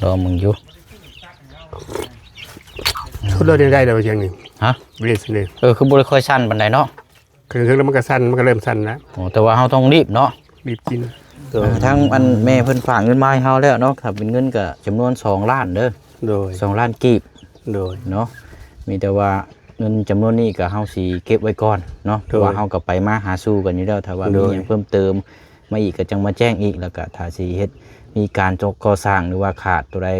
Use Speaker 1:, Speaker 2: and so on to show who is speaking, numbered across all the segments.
Speaker 1: รอมึงอยู่
Speaker 2: ชุดเราได้แล้วเชียงหนึ่ง
Speaker 1: ฮะ
Speaker 2: เรียนเลย
Speaker 1: คือบ่ได้ค่อยสั้นปานใดเนาะ
Speaker 2: คือแล้วมันก็สั้นมันก็เริ่มสั้นแล้ว
Speaker 1: โอ้แต่ว่าเฮาต้องรีบเนาะ
Speaker 2: รีบกิน
Speaker 1: ทั้งอันแม่เพิ่นฝากเงินมาให้เฮาแล้วเนาะครับเป็นเงินก็จำนวน2ล้านเด้อ
Speaker 2: โดย
Speaker 1: 2ล้านกีบ
Speaker 2: โดย
Speaker 1: เนาะมีแต่ว่าเงินจำนวนนี้ก็เฮาสิเก็บไว้ก่อนเนาะเพราะว่าเฮาก็ไปมาหาสู่กันอยู่แล้วถ้าว่ามีหยังเพิ่มเติมมาอีกก็จังมาแจ้งอีกแล้วก็ถ้าสิเฮ็ดมีการก่อสร้างหรือว่าขาดตัวใด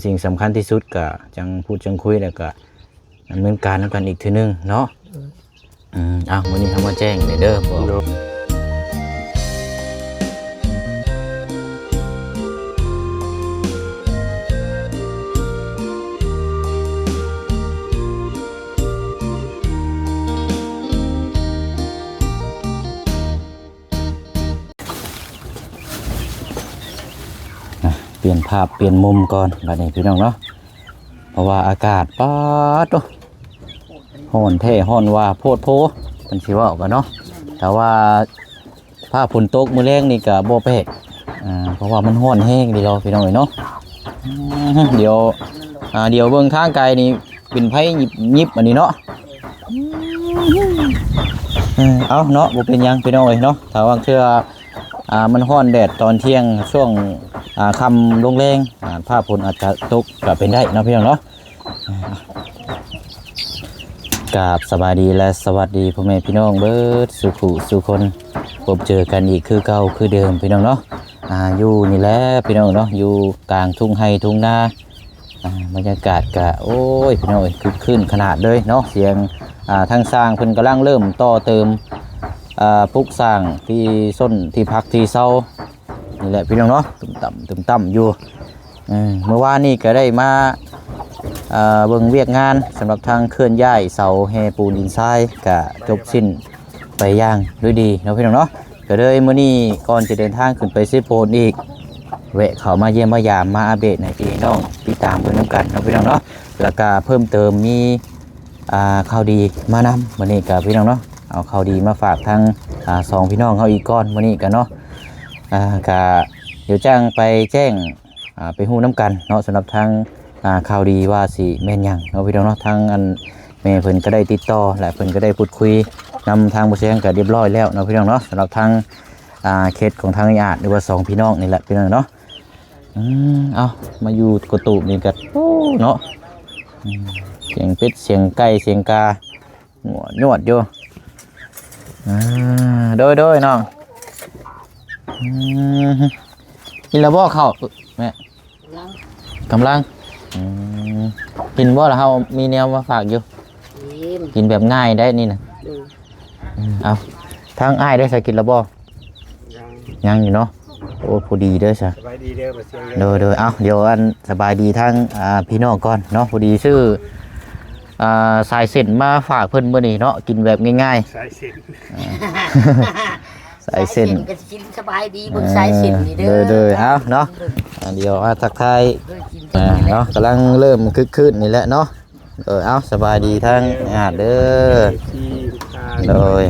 Speaker 1: สิ่งสำคัญที่สุดก็จังพูดจังคุยแล้วก็ดำเนินการนำกันอีกทีนึงเนาะวันนี้ทำมาแจ้งเด้อบอกเปลี่ยนภาพเปลี่ยนมุมก่อนบัดนี้พี่น้องเนาะเพราะว่าอากาศป๊าดฮ้อนแท้ฮ้อนว่าโพดโพมันสิว่ากันเนาะแต่ว่าผ้าฝนตกมื้อแรงนี่ก็บ่แปลกเพราะว่ามันฮ้อนแห้งดีเราพี่น้องเนาะเดี๋ยวเบิ่งทางไกลนี่เป็นไผยิบอันนี้เนาะเอาเนาะบ่เป็นหยังพี่น้องเนาะถ้าว่าเทื่อมันฮ้อนแดดตอนเที่ยงช่วงค่ำลงแรงผ้าฝนอาจจะตกก็เป็นได้เนาะพี่น้องเนาะกราบสบายดีและสวัสดีพ่อแม่พี่น้องเบิดสุคนพบเจอกันอีกคือเก่าคือเดิมพี่น้องเนาะอยู่นี่แหละพี่น้องเนาะอยู่กลางทุ่งไร่ทุ่งนาบรรยากาศก็โอ้ยพี่น้องคึกคืนขนาดเลยเนาะเสียงทางสร้างเพิ่นกำลังเริ่มต่อเติมปลูกสร้างที่ส้นที่พักที่เซานี่แหละพี่น้องเนาะตุ่มต่ำอยู่เมื่อวานนี้ก็ได้มาเบิ่งเวียกงานสำหรับทางเคลื่อนย้ายเสาแฮปูนดินทรายก็จบสิ้นไปอย่างด้วยดีเนาะพี่น้องเนาะก็เลยมื้อนี้ก่อนจะเดินทางขึ้นไปซิโพนอีกแวะเข้ามาเยี่ยมมายามมาอัปเดตในพี่น้องติดตามเพิ่นนำกันเนาะพี่น้องเนาะแล้วก็เพิ่มเติมมีข่าวดีมานำมื้อนี้ก็พี่น้องเนาะเอาข่าวดีมาฝากทางสองพี่น้องเขาอีกก้อนมื้อนี้กันเนาะก็เดี๋ยวจ้างไปแจ้งไปฮู้น้ำกันเนาะสำหรับทางข่าวดีว่าสิแม่นยังเนาะพี่น้องเนาะทางอันแม่เพิ่นก็ได้ติดต่อและเพิ่นก็ได้พูดคุยนำทางผู้เสียงก็เรียบร้อยแล้วเนาะพี่น้องเนาะสำหรับทางเคสของทางญาติหรือว่าสองพี่น้องนี่แหละพี่น้องเนาะเอามาอยู่กระตูบนี่กันเนาะเสียงเป็ดเสียงไก่เสียงกาหัวนวดอยู่โดยน้องกินแล้วบ่เข้าแม่กำลังกินบ่ล่ะเฮามีแนวมาฝากอยู่กินแบบง่ายได้นี่นะเอาทางอ้ายได้ใส่กินแล้วบ่ยังอยู่เนาะโอ้พอดีเด้อซะสบายดีเด้อบ่เสียงเด้อเอาเดี๋ยวอันสบายดีทางพี่น้องก่อนเนาะพอดีชื่อสายเส้นมาฝากเพิ่นมื้อนี้เนาะกินแบบง่ายๆสายเส้นสายเส้นก็กินสบายดีบนสายเส้นนี่เด้อเอาเนาะเดี๋ยวทักทายเนาะกำลังเริ่มคึกคืนนี่แหละเนาะเอาสบายดีทั้งเด้อโดย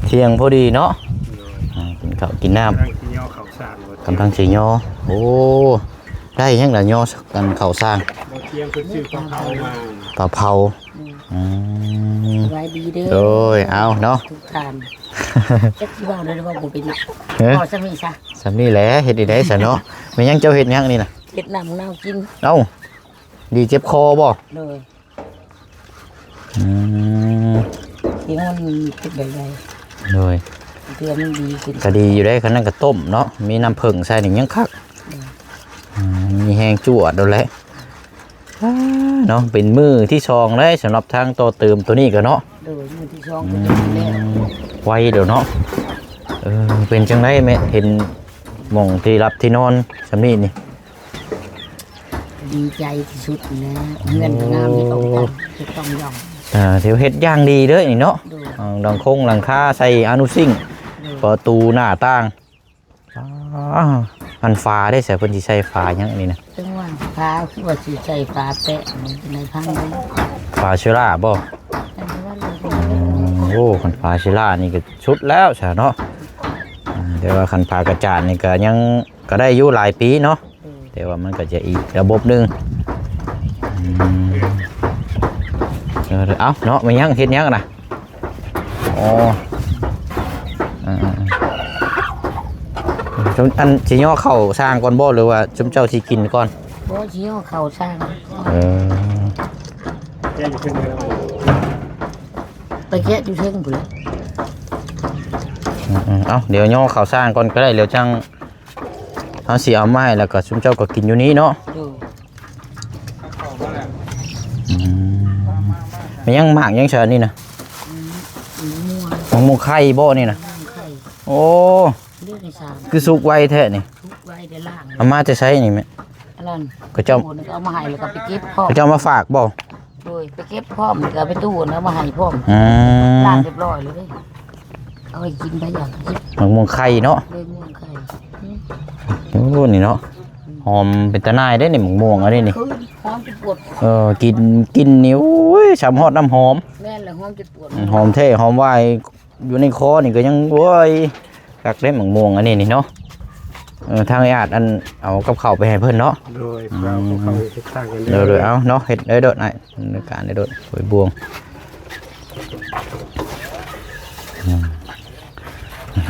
Speaker 1: เที่ยงพอดีเนาะกินข้าวกินน้ำกำลังสิย่อโอ้ได้ยังล่ะย่อกันข้าวสร้างปลาเผา
Speaker 3: สบายดีเด้อ
Speaker 1: โดยเอาเนาะ
Speaker 3: ทุกท่านจักสิว่าเลยว่าบ่เป็นหยังพอซะมีซะ
Speaker 1: สำนี่แหละเฮ็ดได้ซะเนาะแม่ยังเจ้าเฮ็ดหยังนี่น่ะ
Speaker 3: เฮ็ดน้ำนาวกิน
Speaker 1: เอ้าดีเจ็บคอบ่
Speaker 3: เลยที่มันเป็นใหญ่
Speaker 1: ๆเลย
Speaker 3: เพื่อมันดีขึ้น
Speaker 1: ก็ดีอยู่ได้คันนั้นก็ต้มเนาะมีน้ำผึ้งใส่นี่ยังคักมีแห้งจั่วโดนแล้วเนาะเป็นมือที่ชองเลยสำหรับทางตัวเติมตัวนี้ก็เนาะ
Speaker 3: มือที่ชองก็จะเป็นแล้ว
Speaker 1: ไวเดี๋ยวเนาะเป็นจังไรแม่เห็นหม่องที่รับที่นอนสำนี่นี่
Speaker 3: ดีใจที่สุดนะเงินงามที่ต้องยอม
Speaker 1: เดี๋ยวเฮ็ดย่างดีเด้อนี่เนาะดังคงหลังคาใส่อนุซิ่งประตูหน้าต่างมันฟ้าได้ใส่เพิ่นสิใส่ฟ้าหยังนี่นะ
Speaker 3: จังหวะฟ้าคือว่าสิใส่ฟ้าแปะในพังเลย
Speaker 1: ฟ้าเชื้อราบ่โอ้คันฟ้าเชื้อรานี่ก็ชุดแล้วใช่เนาะ แต่ว่าคันพากระจาดนี่ก็ยังก็ได้อยู่หลายปีเนาะแต่ว่ามันก็จะอีกระบบหนึงเอาเนาะมันยังเฮ็ดยังนะอ๋ออันสิย่อเข้าสร้างก่อนบ่หรือว่าชุมเจ้าสิกินก่อน
Speaker 3: บ่สิเอาเข้าสร้าง
Speaker 2: แกอยู่ขึ้นเลย
Speaker 3: ไปแกะอยู่เทิงพุ่นแหละ
Speaker 1: เอาเดี๋ยวย่อเข้าสร้างก่อนก็ได้เดี๋ยวจังเฮาสิเอามาให้แล้วก็ชุมเจ้าก็กินอยู่นี้เนาะมันยังหมากยังเชิญนี่นะม่วงไข่บ่นี่นะโอ้คือสุกไวแท้นี่
Speaker 3: สุกไวได้ล่าง
Speaker 1: เอามาจะใช้นี่แม่
Speaker 3: อันนั้น
Speaker 1: ก็เจ้า
Speaker 3: เอามาให้แล้วก็ไปเก็บพร้อม
Speaker 1: ก็เจ้ามาฝากบ่
Speaker 3: โดยไปเก็บพร้อมแล้วก็ไปตู้แล้วมาให้พร้อมล้างเรียบร้อยเลยเด้เอาไปกินไปอย่างกิน
Speaker 1: ม่วงไข่เนาะ
Speaker 3: เลยม่วงไข่
Speaker 1: โอ้นี่เนาะหอมเป็นตะนายได้นี่ม่วงอันนี้นี่
Speaker 3: หอมจะปวด
Speaker 1: กินนิ้วฉ่ำฮอดน้ำหอม
Speaker 3: แม่นแล้วหอมจะปวด
Speaker 1: หอมเท่หอมวายอยู่ในคอนี่ก็ยังโว้ยกักเล่มม่วงอันนี้นี่เนาะทางญาติอันเอากับข้าวไปให้เพิ่นเนาะ
Speaker 2: โดยเราเขาเฮ็ดสร้างกัน
Speaker 1: โดยเอาเนาะเฮ็ดได้โดดในการได้โดดหวยบวง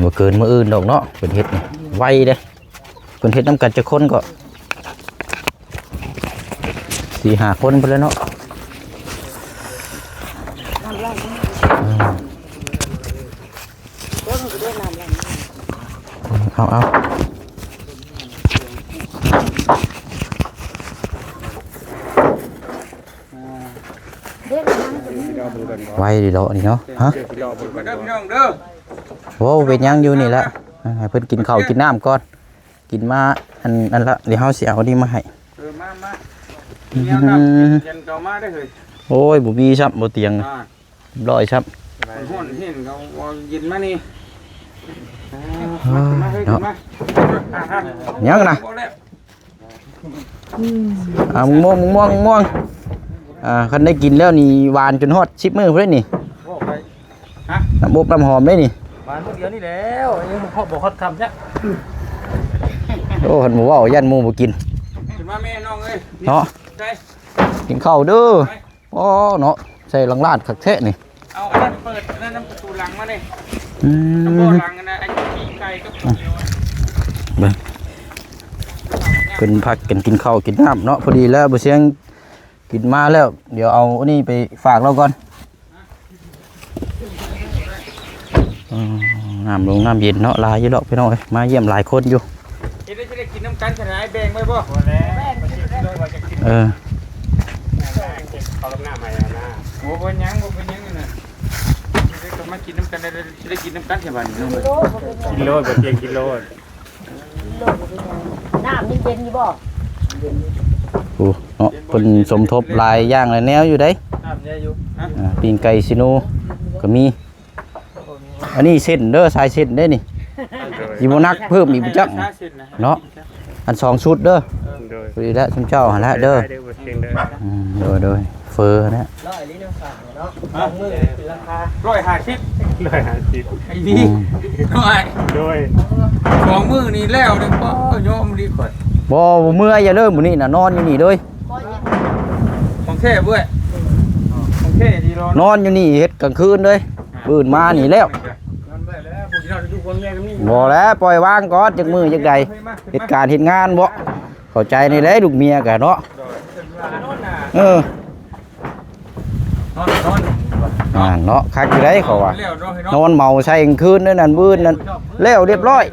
Speaker 1: บ่เกินมื้ออื่นดอกเนาะเพิ่นเฮ็ดนี่ไวเด้เพิ่นเฮ็ดนำกันจะคนก็4-5 คนไปแล้วเนาะเอาไว้ดีดอกนี่เนาะฮะโว้เป็นยังอยู่นี่แหละให้เพิ่นกินข้าวกินน้ำก่อนกินมาอันละเดี๋ยวเฮาสิเอานี่มาให้
Speaker 4: มาเตียงเก่ามาได้เลย
Speaker 1: โอ้ยบ่มีครับบ่เตียงร้อยครับ
Speaker 4: ห้อนเห็นเขาเย็นมานี่
Speaker 1: เนาะยังนะม่วงคันได้กินแล้วนี่หวานจนฮอด10 มื้อพุ่นนี่น้ำอบน้ำหอมได้นี่
Speaker 4: หวานเดียวนี่แล้วยังพ่อบอกเขาทำเนี่ย
Speaker 1: โอ้หันหมูว่ายันหมูบ่กิน
Speaker 4: ขึ้นมาแม่น้องเอ้ย
Speaker 1: เนาะกินข้าวเด้อโอ้เนาะใส่ลังลาดคักแท้นี่
Speaker 4: เอาอันนั้นเปิดอันนั้นน้ำประตูหลังมาเลยน้ำบ่อหลังนะไอ้ขี้ไก่ก็
Speaker 1: เบิ่งเพิ่นพักกันกินข้าวกินน้ำเนาะพอดีแล้วบ่เสียงกินมาแล้วเดี๋ยวเอาอันนี้ไปฝากเราก่อนน้ำเย็นเนาะลายอยู่ดอกพี่น้องมาเยี่ยมหลายคนอยู่
Speaker 4: จะได้กินน้ำกันขนาดแบ่งไว้บ่
Speaker 2: เขาลำหน้าใหม่นะ
Speaker 4: บ่เป็นยังน่ะจะมากินน้ำกันได้กินน้ำกันใช่ป่ะ
Speaker 2: กิโลบ่เตียงกิโล
Speaker 3: น้ำนี่เย็นอยู่บ่
Speaker 1: โอ้เนาะเพิ่นสมทบหลายอย่างหลายแนวอยู่เด้
Speaker 4: น้ำเยอะอยู่
Speaker 1: ปีนไก่ซิโนก็มีอันนี้เส้นเด้อสายเส้นได้นี่ยีโมนักเพิ่มอีกจักเนาะอัน2 ชุดเด้อพอดีแล้วชุมเจ้าหั่นละเด้อโดยเฟอร์นะ
Speaker 4: 150ไอ้นี่โดย2 มื้อนี่แล้วเด้อบ่ยอมดีกว่า
Speaker 1: บ่เมื่อยอย่าเริ่มมื้อนี้น่ะนอนอยู่นี่เด้อ
Speaker 4: ของแท้เว้ยของแท้ดีรอน
Speaker 1: อนอยู่นี่เฮ็ดกลางคืนเลยตื่นมานี่แล้วบ่แล้วปล่อยวางก่อนจักมือจักใดเหตุการณ์เฮ็ดงานบ่เข้าใจนี่แหละลูกเมียก็เนาะเนาะคักอยู่ได้เขาว่านอนเมาใส่กลางคืนนั่นบื้นนั่นแล้วเรียบร้อย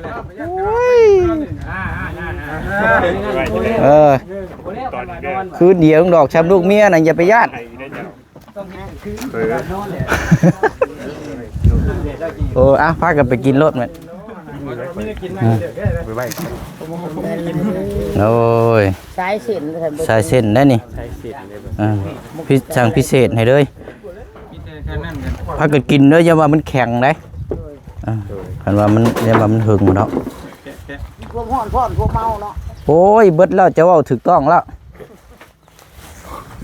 Speaker 1: คืนเดียวดอกช้ำลูกเมียน่ะอย่าไปญาติพากันไปกินรถมั้ยโอ้ยสายเส้นได้นี่พี่สั่งพิเศษให้เลยพากันกินเด้ออย่าว่ามันแข็งได้คันว่ามันอย่าว่ามันหึงเนาะ
Speaker 3: พวกฮ้อนพร้อมพวกเมาเนาะ
Speaker 1: โอ้ยเบิดแล้วจะเว้าถูกต้องแล้ว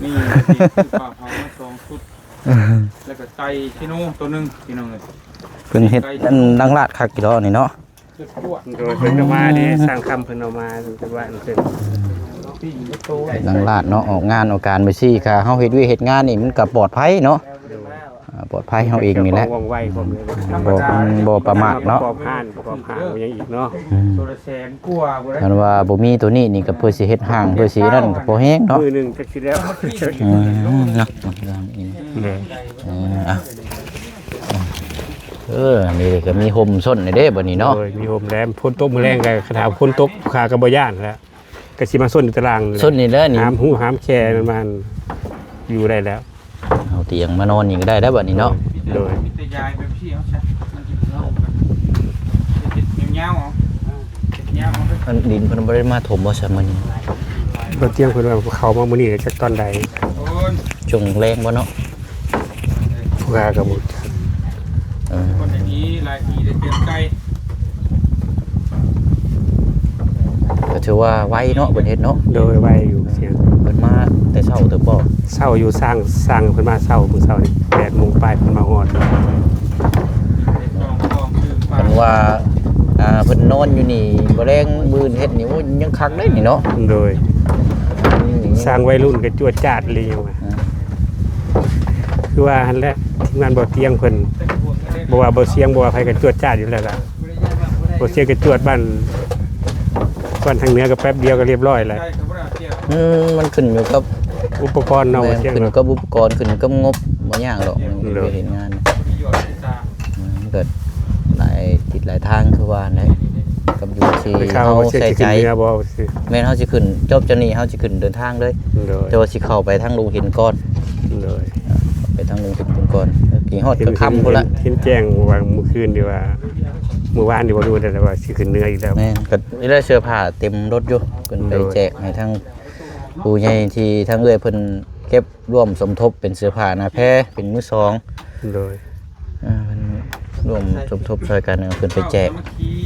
Speaker 4: นี่ปลาเผา2 ชุดแล้วก็ไก่ชิโน่ตัวนึงพี่น้องเอ้ย
Speaker 1: เพิ่นเฮ็ดดังลาดคักกี่ดอกนี่เนาะ
Speaker 4: ค จุดพวก
Speaker 2: โดยเพิ่นก็มาดิสร้างคำเพิ่นเอามาเป็นว่าเพิ่น
Speaker 4: ปีนโต
Speaker 1: ดังลาดเนาะออกงานออกการไปซี่ค่ะเฮาเฮ็ดเฮ็ดงานนี่มันก็ปลอดภัยเนาะปลอดภัยเฮาเองนี่แหละ
Speaker 2: ว่องไวผมเลย
Speaker 1: บ่ประมาทเนาะ
Speaker 2: ประกอบห้านอย่างอีกเนาะ
Speaker 4: ตัวละแสนกว่าบ่ได้
Speaker 1: คันว่าบ่มีตัวนี้นี่ก็เพื่อสิเฮ็ดห้างเพื่อสินั่นก็บ่แฮงเนาะ
Speaker 2: มือหนึงจักสิแล้ว
Speaker 1: เนาะอ่ะนี่ก็มีห่มส้นเด้บัดนี้เนาะ
Speaker 2: โดยมีโฮมแรมพ้นตกมื้อแรงก็คาถาพ้นตกขาก็บ่ย่านแล้วก็สิมาส้นอยู่ตาราง
Speaker 1: ส้นนี่เด้อนี่
Speaker 2: หามหูหามแค่มันอยู่ได้แล้ว
Speaker 1: เอาเตียงมานอนนี่ก็ได้แล้วบัดนี้เนาะ
Speaker 2: โดย
Speaker 4: มีแต่ยายแบบพี่เขาใช่มันกินเหล้ากันเจ็ดเงี้ยวๆเอาเจ็ดเงี้ยวเอา
Speaker 1: อันดินเพิ่นบ่ได้มาถมบ่ซั่นมื้อนี้
Speaker 2: บ่เที่ยงเพิ่นว่าเขามามื้อนี้จักตอนใด
Speaker 4: โอ้ย
Speaker 1: ช่วงแรงบ่เนาะ
Speaker 2: ผู้ค้าก็บ่
Speaker 4: คนอย่างนี้ลายทีได้เตรียมไก่
Speaker 1: ก็ถือว่าไวเนาะเพิ่นเฮ็ดเนาะ
Speaker 2: โดยไว้อยู่เสียง
Speaker 1: เพิ่นมาแต่เช้าแต่บ่
Speaker 2: เช้าอยู่สร้างเพิ่นมาเช้ามื้อเช้านี่8:00 นปลายเพิ่นมาฮอด
Speaker 4: กองคือปลา
Speaker 1: เพิ่นว่าเพิ่นนอนอยู่นี่บ่แรงมื้อเฮ็ดนี่โอ้ยยังคักได้นี่เนาะ
Speaker 2: โดยสร้างวัยรุ่นก็จวดจ้าดเลยยังว่าคือว่าหั่นแหละทีมงานบ่เตียงเพิ่นบ่ว่าบ่เสียงบ่ว่าไผก็จวดจ้าดอยู่แล้วล่ะบ่เสียงก็จวดบ้านทางเหนือก็แป๊บเดียวก็เรียบร้อยแล้ว
Speaker 4: ไก่กับปลาเจียว
Speaker 1: มันขึ้นอยู่กับ
Speaker 2: อุปกรณ์เนาะบ่เสียง
Speaker 1: ขึ้น
Speaker 2: เนาะ
Speaker 1: กับอุปกรณ์ขึ้นกับงบบ่ยากหรอกมันไปเห็นงาน
Speaker 4: มีหยอดในตา
Speaker 1: มันเกิดหลายทิศหลายทางคือว่านะกับอยู่ที่
Speaker 2: ไปเข้า
Speaker 1: เฮา
Speaker 2: บ่เสียง
Speaker 1: ใส่
Speaker 2: สิ
Speaker 1: ใจ
Speaker 2: ขึ้นเหนือบ่สิ
Speaker 1: แม่นเฮาสิขึ้นจบจากนี้เฮาสิขึ้นเดินทางเลย
Speaker 2: โดย
Speaker 1: แต่ว่าสิเข้าไปทางลุงหินก่อน
Speaker 2: โดย
Speaker 1: ไปทางลุงหินก่อนกี่ฮอดก็ค่ำพุ่นละ
Speaker 2: เห็นแจ้งว่าเมื่อคืนดีว่าเมื่อวานดีว่าดูแต่ว่าสิขึ้นเหนืออีกแล้ว
Speaker 1: แม่นก็ได้เสื้อผ้าเต็มรถอยู่ขึ้นไปแจกให้ทางผู้ใหญ่ที่ทางเอื้อยเพิ่นเก็บร่วมสมทบเป็นเสื้อผ้าหน้าแพรเป็นมือสอง
Speaker 2: โดย
Speaker 1: เพิ่นร่วมสมทบช่วยกันเอาขึ้นไปแจก
Speaker 4: เมื่อกี้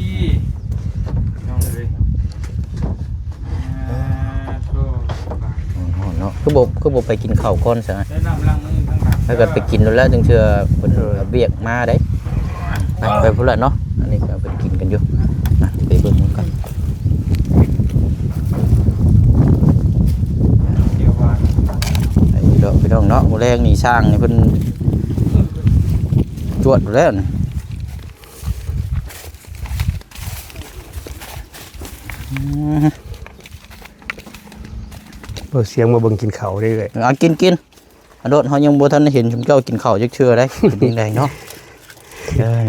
Speaker 4: น้องเลยโธ่
Speaker 1: เนาะคือบ่ไปกินข้าวก่อนซะ
Speaker 4: ได้นำลังมือข้างหลัง
Speaker 1: ถ้าเกิดไปกินแล้วจึงเชื่อเพิ่นเอาเบียกมาได้ไปพุ่นละเนาะอันนี้ก็เพิ่นกินกันอยู่ไปเบิ่งกัน
Speaker 4: เดี๋ยวว่า
Speaker 1: ไอ้ดอกพี่น้องเนาะมื้อแรงนี่สร้างนี่เพิ่นจวดอยู่แล้วนี่
Speaker 2: บ่เสียงมาเบิ่งกินข้าวได้เลย
Speaker 1: เอากินอโดดเฮายังบ่ทันได้เห็นชุมเจ้ากินข้าวจักเชื่อได้เป็นจังไดเนาะ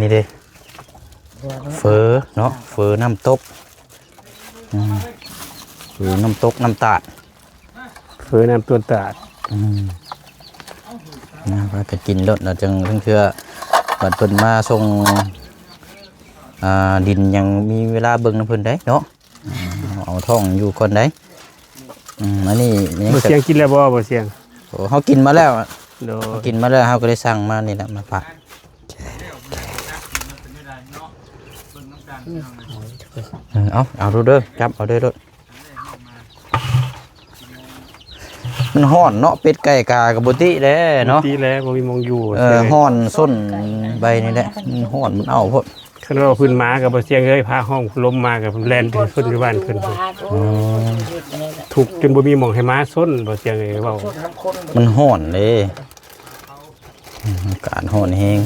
Speaker 1: นี่เด้เฟอเนาะเฟอน้ำตกเฟอน้ำตกน้ำตาด
Speaker 2: เฟื่อน้ำต้นตาด
Speaker 1: นะว่าก็กินรถเราจังเชื่อบัดเพิ่นมาส่งดินยังมีเวลาเบิ่งน้ำเพิ่นได้เนาะเอาท้องอยู่ก่อนได้อันนี้ยัง
Speaker 2: บ่เสียงกินแล้วบ่เสียง
Speaker 1: เฮากินมาแล้ว
Speaker 2: โดย
Speaker 1: กินมาแล้วเฮาก็ได้สั่งมานี่แหละมาฝากเอาดูเด้อจับเอาเด้อมันฮ้อนเนาะเป็ดไก่กากับบ่ติแล้เนาะ
Speaker 2: ตีแล้วบ่มีมองอยู่
Speaker 1: ฮ้อนส้นใบนี่แหละมันฮ้อนมันเอาพด
Speaker 2: คันว่าพื้นหมากับบ่เสียงเอ้ยพาห้องล้มมากับแล่นไปส้นอยู่บ้านเพิ่นถูกจนบ่มีหม่องให้ม้าส้นบ่เสียงเอ้ยเว้า
Speaker 1: มันฮ้อนเลยอากาศฮ้อนแฮง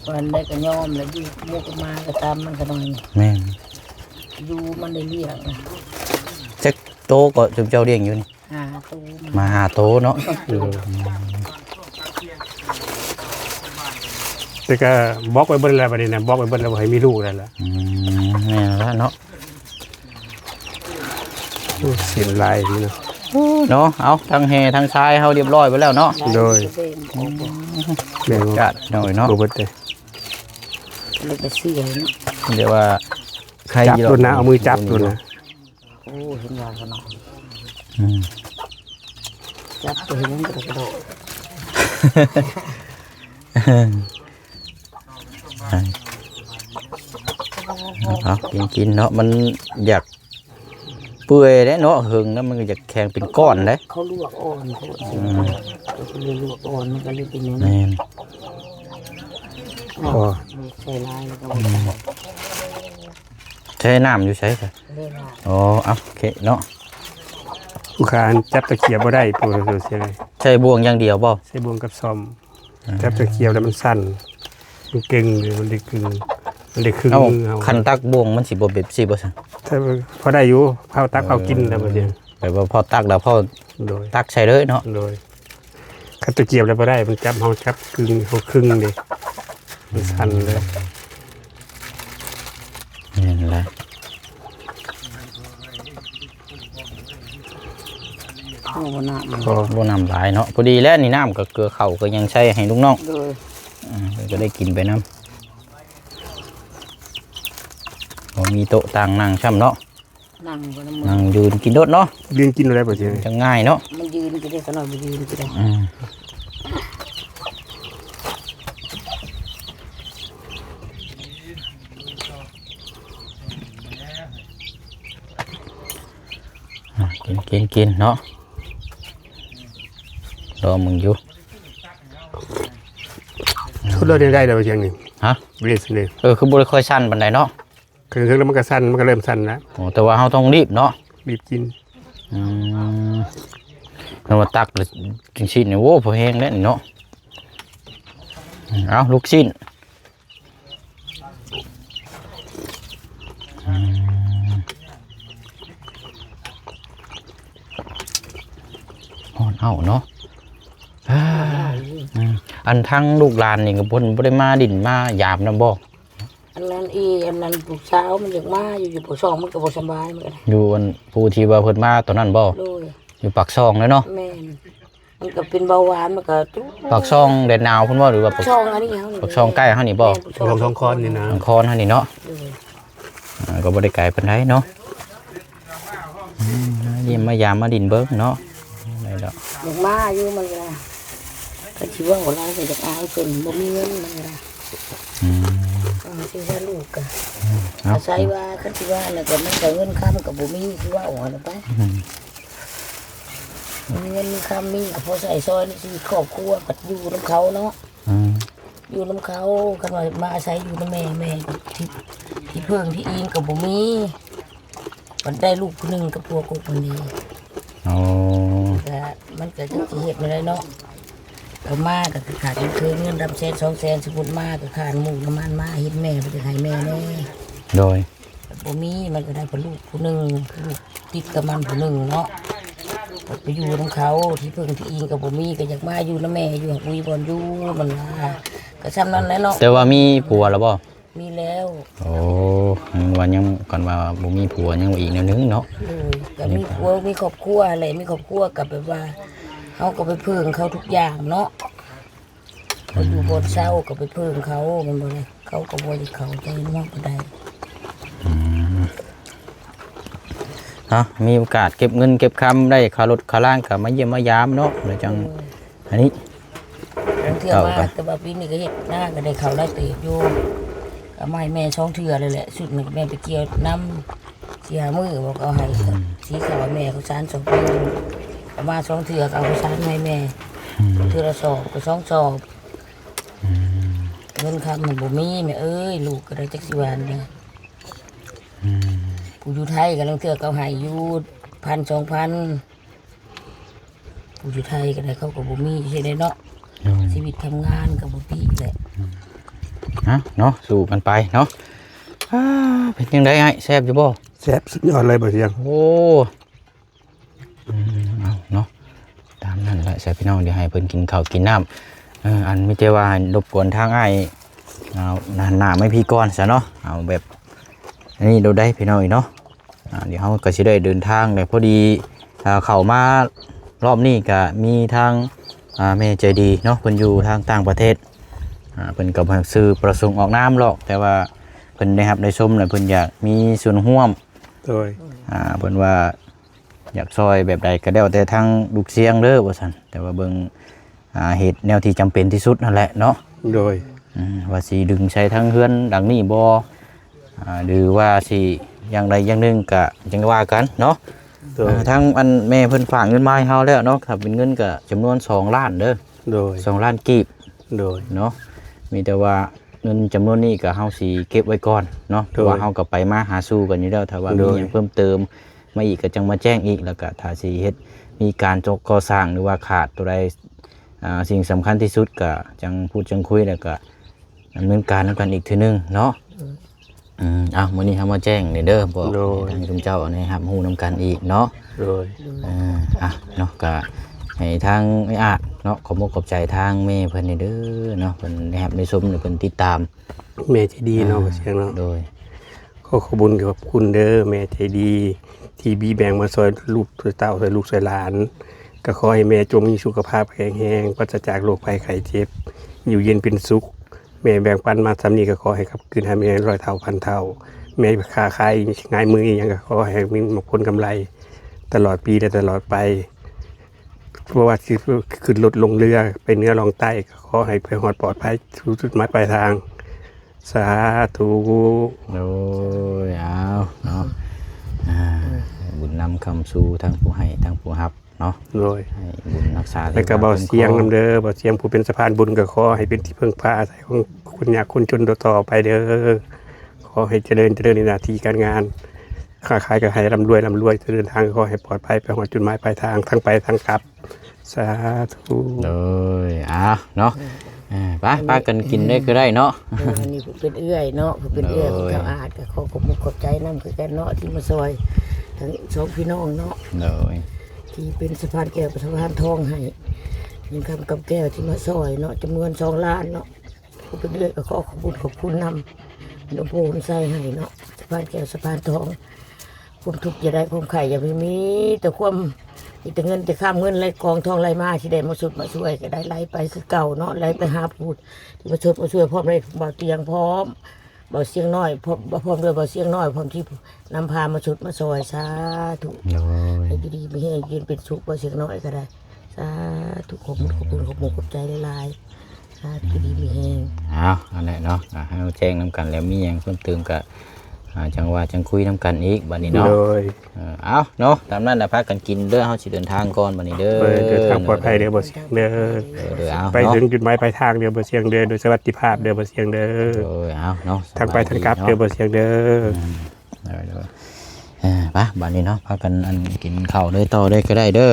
Speaker 3: วันได้ก็ยอมแล้วอยู่มุกมาก็ตามมันก็หน่อย
Speaker 1: แม่น
Speaker 3: อยู่มันได้เลี้ยง
Speaker 1: จักโตก็จุมเจ้าเลี้ยงอยู่นี่
Speaker 3: หาตู้มัน
Speaker 1: มาหาโตเนาะ
Speaker 2: แต่ก็บล็อกไว้เบิดแล้วบัดนี้นะบล็อกไว้เบิดแล้วบ่ให้มีลูกแล้วล่ะ
Speaker 1: แม่นแล้วเนาะ
Speaker 2: เสียลายนี่เนาะ
Speaker 1: เนาะเอาทั้งแฮทั้งชายเฮาเรียบร้อยไปแล้วเนาะ
Speaker 2: โดย แม่น
Speaker 1: กาดหน่อยเนาะ
Speaker 2: บ่เบิดเลย
Speaker 3: เลยไปเสียเนาะ
Speaker 1: เดี๋ยวว่าใคร
Speaker 2: จับตัวนะเอามือจับตัวนะ
Speaker 3: โอ้เห็นว่าขนาด
Speaker 1: อืม
Speaker 3: จับตัวเห็นมันก็กระโดด
Speaker 1: เอากินเนาะมันอยากเปื่อยได้เนาะหึงแล้วมันก็อยากแข็งเป็นก้อนได้
Speaker 3: เขาลวกอ่อนเขาเลยลวกอ่อนมันก็เลยเป็นอย่างนี้
Speaker 1: แม่น
Speaker 2: พอ
Speaker 3: ใส่ลายแล้วก็
Speaker 1: ใช้น้ำอยู่ใช้ค่ะ
Speaker 3: เล่นลาย
Speaker 1: อ๋อเอาโอเคเนาะ
Speaker 2: ลูกค้าจับตะเกียบบ่ได้ปูโซเชียล
Speaker 1: ใช้บ่วงอย่างเดียวบ่
Speaker 2: ใช้บ่วงกับซ่อมจับตะเกียบแล้วมันสั้นมันเก่งเลยมันได้ครึ่งมันได้ครึ่ง
Speaker 1: เอา
Speaker 2: มือเอา
Speaker 1: คันตักบ่วงมันสิบ่แบบสิบ่ซั่น
Speaker 2: ถ้าพอได้อยู่เผาตักเผากินแล้วบ่เดียว
Speaker 1: แบบว่าพอตักแล้วพอ
Speaker 2: โดย
Speaker 1: ตักใส่เลยเนาะ
Speaker 2: โดยคันตะเกียบแล้วบ่ได้มันจับเฮาจับครึ่งเฮาครึ่งเด้มันสั้นเลย
Speaker 1: นี่แหละ
Speaker 3: โอ้โหน้ำมัน
Speaker 2: พอ
Speaker 1: บ่น้ำหลายเนาะพอดีแล้วนี่น้ำกับเกลือเข้าก็ยังใช้ให้ลูกน้อง
Speaker 3: โดย
Speaker 1: เพิ่นก็ได้กินไปน้ำบ่มีโต๊ะต่างนั่งช่ำเนาะ
Speaker 3: นั่งก็น้ำมื
Speaker 1: นั่
Speaker 3: อง
Speaker 1: ยืนกินโดดเนาะ
Speaker 2: ยืนกินอะไรบ่เดียว
Speaker 1: จะง่ายเนาะ
Speaker 3: มันยืนก็ได้ขนาดมันยืนก็ได้
Speaker 1: กินเนาะรอมึงอยู่
Speaker 2: ทุเรศได้แล้วบ่เดียวนี่
Speaker 1: ฮะ
Speaker 2: เรียนเลย
Speaker 1: คือบ่ได้ค่อยสั้นปานใดเนาะ
Speaker 2: ครึ่งแล้วมันก็สั้นมันก็เริ่มสั้นแล้ว
Speaker 1: โอ้แต่ว่าเฮาต้องรีบเนาะ
Speaker 2: รีบกิน
Speaker 1: เพิ่นว่าตักแล้วจังซี่นี่โว้พอแห้งแล้วนี่เนาะเอาลูกชิ้นเอาเนาะอันทั้งลูกหลานนี่ก็เพิ่นบ่ได้มาดินมายามนำบ่
Speaker 3: อันนั้นอันนั้นปลูกเช้ามันอยากมาอยู่ปลูกช่องมันก็บ่สบายเหมือนกัน
Speaker 1: อยู่อันผู้ที่ว่าเพิ่นมาตอนนั้นบ่
Speaker 3: โดย
Speaker 1: อยู่ปากซองเลยเนาะ
Speaker 3: แม่นมันก็เป็นเบาหวานมันก็จุ๊
Speaker 1: ปากซองแดนนาวเพิ่นบ่หรือว่าปาก
Speaker 3: ช่องอันนี้เฮานี่
Speaker 1: ปากซองใกล้เฮานี่บ่
Speaker 2: ลองท้องคอนนี่นะ
Speaker 1: ทางคอนเฮานี่เนาะ
Speaker 3: โดย
Speaker 1: ก็บ่ได้ไกลปานใดเนาะเยี่ยมมายามมาดินเบิ่งเนาะได้ดอก
Speaker 3: อยากมาอยู่มันก็ได้ก็สิว่าว่าก็อยากอายเพิ่นบ่มีเงินมันก็ได้สิว่าลูกก็อาศัยว่าคันสิว่าแล้วก็มันก็เงินค้ำก็บ่มีคือว่าอ่อนไปมีเงินมีค้ำมีก็พอใส่ซอยนี่สิครอบครัวก็อยู่นำเขาเนาะอยู่นำเขาคันว่ามาอาศัยอยู่นำแม่ที่เพิ่งที่อิงก็บ่มีมันได้ลูกคนนึงกับผัวกูคนนี้
Speaker 1: อ๋อ
Speaker 3: ก็มันก็จะสิเฮ็ดไม่ได้เนาะก็มาก็คือขาดเงินดำแสน2แสนสมมุติมาก็ขาดหมู่น้ำมันมาเฮ็ดแม่บ่ได้ให้แม่แน่
Speaker 1: โดย
Speaker 3: บ่มีมันก็ได้ผลลูกผู้หนึงลูกติดกับมันผู้หนึงเนาะก็ไปอยู่นำเขาที่เพิ่งที่อิงก็บ่มีก็อยากมาอยู่นำแม่อยู่หักมีบ่อนอยู่มันว่าก็ซ้ำนั้นแหละเนาะ
Speaker 1: แต่ว่ามีผัวแล้วบ่
Speaker 3: มีแล้ว
Speaker 1: โอ้ว่ายังก่อนว่าบ่มีผัวยังอีกแนวนึงเนาะ
Speaker 3: ก็มีผัวมีครอบครัวอะไรมีครอบครัวกับแบบว่าเฮาก็ไปเพิ่งเขาทุกอย่างเนาะเขาอยู่บนเศร้าก็ไปเพิ่งเขามันบ่ได้เขาก็บ่ได้เข้าใจน้องก็ได้
Speaker 1: มีโอกาสเก็บเงินเก็บคำได้ค่ารถค่าล่างก็มาเยี่ยมมายามเนาะเดี๋ยวจังอันนี้
Speaker 3: เทื่อมาแต่ว่าปีนี้ก็เฮ็ดหน้าก็ได้เข้าได้เติบอยู่ก็มาให้แม่ช่องเทื่อเลยแหละสุดนึงแม่ไปเกี่ยวน้ำสิหามื้อบอกเอาให้สีขาวแม่เขาสาน2 ปีก็มาช่องเทื่อก็เอาไปสานให้แม่เทื่อละสอบก็2สอบเงินคำมันบ่มีแม่เอ้ยลูกก็ได้จักสิวานเนี่ยผู้อยู่ไทยก็ลังเทื่อเขาให้อยู่1,000 2,000ผู้อยู่ไทยก็ได้เขาก็บ่มีใช่ได้เนาะชีวิตทำงานก็บ่มีแหละ
Speaker 1: เนาะสู้กันไปเนาะเป็นยังไงไอ้แซ่บอยู่บ่
Speaker 2: แซ่บสุดยอดเลยบ่เดียว
Speaker 1: โอ้เอาเนาะตามนั้นแหละใส่พี่น้องเดี๋ยวให้เพิ่นกินข้าวกินน้ำอันไม่ใช่ว่ารบกวนทางไอ้เอาหน้าไม่พี่ก่อนซะเนาะเอาแบบอันนี้เราได้พี่น้องอีกเนาะเดี๋ยวเขาก็สิได้เดินทางเลยพอดีเข้ามารอบนี้ก็มีทางแม่ใจดีเนาะเพิ่นอยู่ทางต่างประเทศเพิ่นก็บ่ซื้อประสงค์ออกน้ำหรอกแต่ว่าเพิ่นได้รับได้ชมแล้วเพิ่นอยากมีส่วนร่วม
Speaker 2: โดย
Speaker 1: เพิ่นว่าอยากซอยแบบใดก็แล้วแต่ทางลูกเสียงเด้อว่าซั่นแต่ว่าเบิ่งเหตุแนวที่จำเป็นที่สุดนั่นแหละเนาะ
Speaker 2: โดย
Speaker 1: ว่าสิดึงใช้ทั้งเฮือนดังนี้บ่หรือว่าสิอย่างใดอย่างหนึงก็จังว่ากันเนาะ
Speaker 2: โดย
Speaker 1: ทั้งอันแม่เพิ่นฝากเงินมาให้เฮาแล้วเนาะถ้าเป็นเงินก็จำนวน2ล้านเด้อ
Speaker 2: โดย
Speaker 1: 2ล้านกีบ
Speaker 2: โดย
Speaker 1: เนาะมีแต่ว่า เงินจำนวนนี้ก็เฮาสิเก็บไว้ก่อนเนาะเพราะว่าเฮาก็ไปมาหาสู่กันอยู่แล้วถ้าว่ามีหยังเพิ่มเติมมาอีกก็จังมาแจ้งอีกแล้วก็ถ้าสิเฮ็ดมีการก่อสร้างหรือว่าขาดตัวใดสิ่งสำคัญที่สุดก็จังพูดจังคุยแล้วก็ดำเนินการนำกันอีกทีนึงเนาะมื้อนี้เฮามาแจ้งนี่เด้อบอกทางคุณเจ้านะครับฮู้นำกันอีกเนาะ
Speaker 2: โดย
Speaker 1: เนาะก็ให้ทางไอ้อาจเนาะขอบคุณใจทางแม่เพิ่นนี่เด้อเนาะเพิ่นนะครับในชมเพิ่นติดตาม
Speaker 2: แม่ใจดีเนาะเสียงเนาะ
Speaker 1: โดย
Speaker 2: ขอขอบคุณเด้อแม่ใจดีที่บีแบ่งมาซอยลูกซอยเต้าซอยลูกซอยหลานก็ขอให้แม่จงมีสุขภาพแข็งแรงปราศจากโรคภัยไข้เจ็บอยู่เย็นเป็นสุขแม่แบ่งปันมาสำนี้ก็ขอให้ขับคืนให้แม่ร้อยเท่าพันเท่าแม่ค้าขายง่ายมืออย่างก็ขอให้มีผลกำไรตลอดปีและตลอดไปเพราะว่าขึ้นรถลงเรือไปเหนือลงใต้ก็ขอให้ไปหอดปลอดภัยสู่จุดหมายปลายทางสาธุ
Speaker 1: โอ้ยเอาเนาะบุญนำคำสู่ทางผู้ให้ทางผู้รับเนาะ
Speaker 2: โดย
Speaker 1: ให้บุญรักษา
Speaker 2: แล้วก็เบาเสียงนำเด้อเบาเสียงผู้เป็นสะพานบุญก็ขอให้เป็นที่พึ่งพาอาศัยของคนยากคนจนต่อไปเด้อขอให้เจริญในหน้าที่การงานค้าขายก็ให้ร่ำรวยเดินทางขอให้ปลอดภัยไปหอดจุดหมายปลายทางทั้งไปทั้งกลับสาธุ
Speaker 1: เลยเนาะป้ากันกินได้ก็ได้เนาะ
Speaker 3: อันนี้เป็นเอื้อยเนาะเป็นเอื้อยของเจ้าอาจก็ขอขอบคุณขอบใจน้ำคือกันเนาะที่มาซอยทั้งสองพี่น้องเนาะ
Speaker 1: เลย
Speaker 3: ที่เป็นสะพานแก้วสะพานทองให้ยิงคำกับแก้วที่มาซอยเนาะจำนวน2 ล้านเนาะเป็นเอื้อยก็ขอขอบคุณนำหลวงปู่ใส่ให้เนาะสะพานแก้วสะพานทองความทุกข์อย่าได้ความไข่อย่าไม่มีแต่ความมีแต่เงินแต่ข้ามเงินไหลกองทองไหลมาที่ได้มาสุดมาช่วยก็ได้ไหลไปคือเก่าเนาะไหลไปหาพูดที่มาช่วยพร้อมเลยเบาเตียงพร้อมเบาเสียงน้อยพร้อมด้วยเบาเสียงน้อยพร้อมที่นำพามาสุดมาซอยสาธุให้ดีไม่ให้ยืนเป็นสุขเบาเสียงน้อยก็ได้สาธุขอบคุณใจหลายๆสาธุดีไม่แห้ง
Speaker 1: อันนี้เนาะให้เราแจ้งน้ำกันแล้วมีอย่างเพิ่มเติมกับจังว่าจังคุยน้ำกันอีกบัดนี้เนาะเอาเนาะตามนั้นนะพักกันกินเด้อเฮาสิเดินทางก่อนบัดนี้เด้อ
Speaker 2: เดินทางปลอดภัยเด้อบ่เสียงเด้อไปถึงจุดหมายปลายทางเด้อบ่เสียงเด้อโดยสวัสดิภาพเด้อบ่เสียงเด้อ
Speaker 1: เอาเนาะ
Speaker 2: ทางไปทางกลับเด้อบ่เสียงเด้
Speaker 1: อไปบัดนี้เนาะพักกันอันกินข้าวได้ต่อได้ก็ได้เด้อ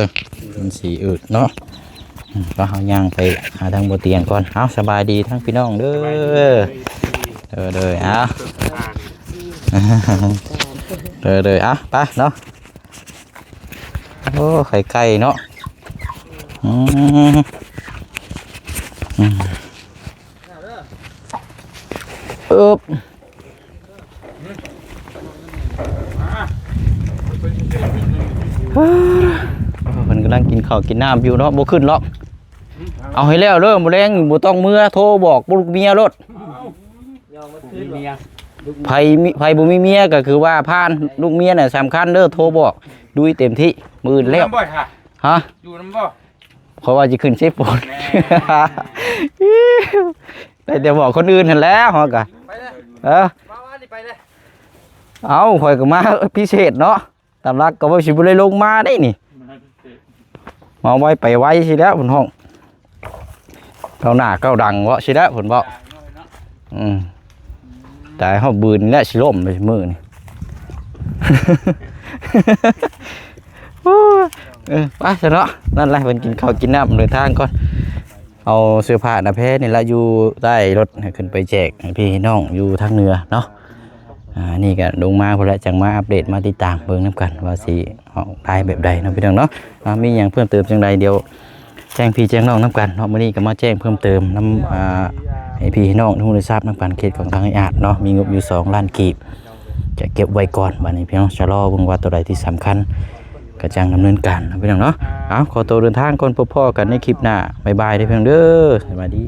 Speaker 1: มันสิอึดเนาะก็เฮาย่างไปหาทางบ่เตียงก่อนเอาสบายดีทั้งพี่น้องเด้อเด้อเอาเลยไปเนาะโอ้ไข่ไก่เนาะมันกำลังกินข้าวกินน้ำอยู่เนาะบ่ขึ้นหรอกเอาให้แล้วเริ่มบ่แรงบ่ต้องเมื่อโทรบอกลูกเมียรถไผบ่มีเมียก็คือว่าพานลูกเมียน่ะสำคัญเด้อโทรบอกดูเต็มที่มื้อแล้วฮะ
Speaker 4: อยู่นำบ่
Speaker 1: เพราะว่าสิขึ้นเซฟโฟนได้แต่บอกคนอื่นหั่นแล้วฮะก็
Speaker 4: ไปเด้มาว่านี่ไปเด้
Speaker 1: เอาข่อยก็มาพิเศษเนาะตามรักก็บ่สิบ่ได้ลงมาได้นี่มาไว้ไปไว้สิแล้วเพิ่นห้องเก้าหน้าเก้าดังเว้าสิแล้วเพิ่นเว้าแต่เขาบืนและชิล่มไปมือนี่ไปซะเนาะนั่นแหละเป็นกินข้าวกินน้ำเดินทางก่อนเอาเสื้อผ้าหน้าเพชรนี่ละอยู่ใต้รถขึ้นไปแจกพี่น้องอยู่ทางเหนือเนาะนี่ก็ลงมาพอแล้วจังมาอัปเดตมาติดตามเบิ่งน้ำกันว่าสิออกได้แบบใดนะพี่น้องเนาะมีอย่างเพิ่มเติมจังใดเดียวแจ้งพี่แจ้งน้องน้ำกันเนาะวันนี้ก็มาแจ้งเพิ่มเติมน้ำให้พี่น้องทุกคนได้ทราบน้ำกันเขตของทางอาจเนาะมีงบอยู่2 ล้านกีบจะเก็บไว้ก่อนบัดนี้พี่น้องจะรอเบิ่งว่าตัวใดที่สำคัญก็จังดำเนินการพี่น้องเนาะขอตัวเดินทางก่อนพบพ่อกันในคลิปหน้าบ๊ายบายเด้อพี่น้องเด้อสวัสดี